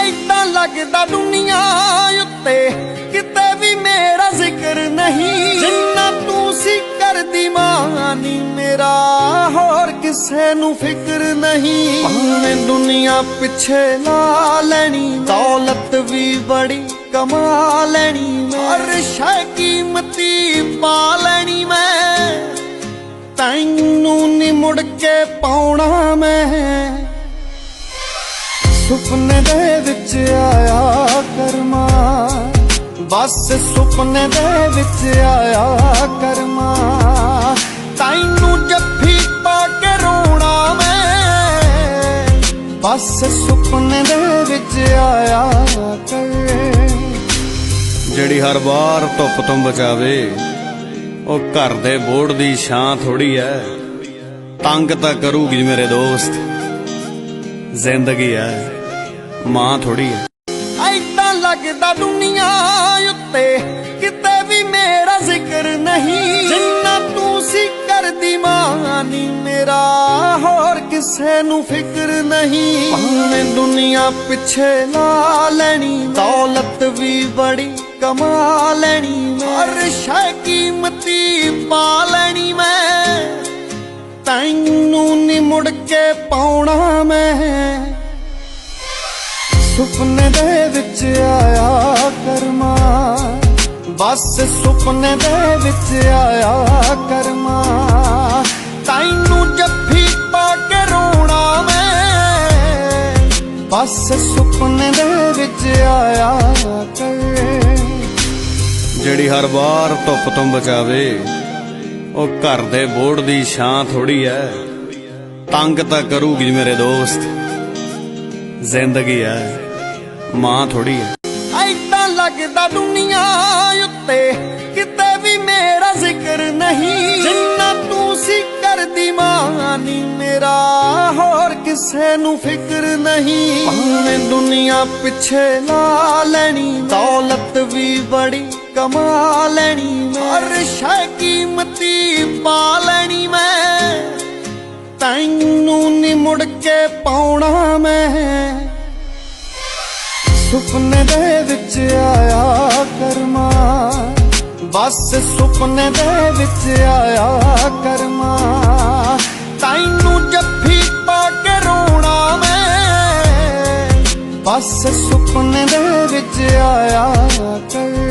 ऐदां लगदा दुनिया उत्ते किते भी मेरा जिक्र नहीं। जिन्ना तू सी करदी मानी मेरा होर किसे नू फिक्र नहीं। भावें दुनिया पिछे ला लैनी दौलत भी बड़ी कमा लैनी। हर शै कीमती पा लैनी मैं तैनू नी मुड़ के पाउणा मैं। सुपने दे विच आया करमा बस सुपने दे विच आया करमा। तैनू जफ्फी पा के रोना मैं बस सुपने दे विच आया कर। ਜਿਹੜੀ हर बार धुप तो बचावे ओ घर दे बोर्ड दी छां थोड़ी है। तंग तां करूगी मेरे दोस्त जिंदगी है मां थोड़ी है। ऐदां लगदा दुनिया उत्ते किते भी मेरा जिक्र नहीं। जिन्ना तू सी करदी मानी मेरा होर किसे नू फिक्र नहीं। भावें दुनिया पिछे ला लैनी दौलत भी बड़ी कमा लैनी। हर शै कीमती पा लैनी मैं तैनू नी मुड़ के पाउणा मैं। सुपने दे विच आया करमा बस सुपने दे विच आया करमा। तैनू जफ्फी पा के रोना मैं बस सुपने दे विच आया कर। ਜਿਹੜੀ हर बार धुप तो बचावे ओ घर दे बोर्ड दी छां थोड़ी है। तंग तां करूगी मेरे दोस्त जिंदगी है मां थोड़ी है। ऐदां लगदा दुनिया उत्ते किते भी मेरा जिक्र नहीं। जिन्ना तू सी करदी मानी मेरा होर किसे नू फिक्र नहीं। भावें दुनिया पिछे ला लैनी दौलत भी बड़ी कमा लैनी। हर शै कीमती पा लैनी मैं तैनू नी मुड़ के पाउणा मैं। सुपने दे विच आया करमा बस सुपने दे विच आया करमा। तैनू जफ्फी पा के रोना मैं बस सुपने दे विच आया कर।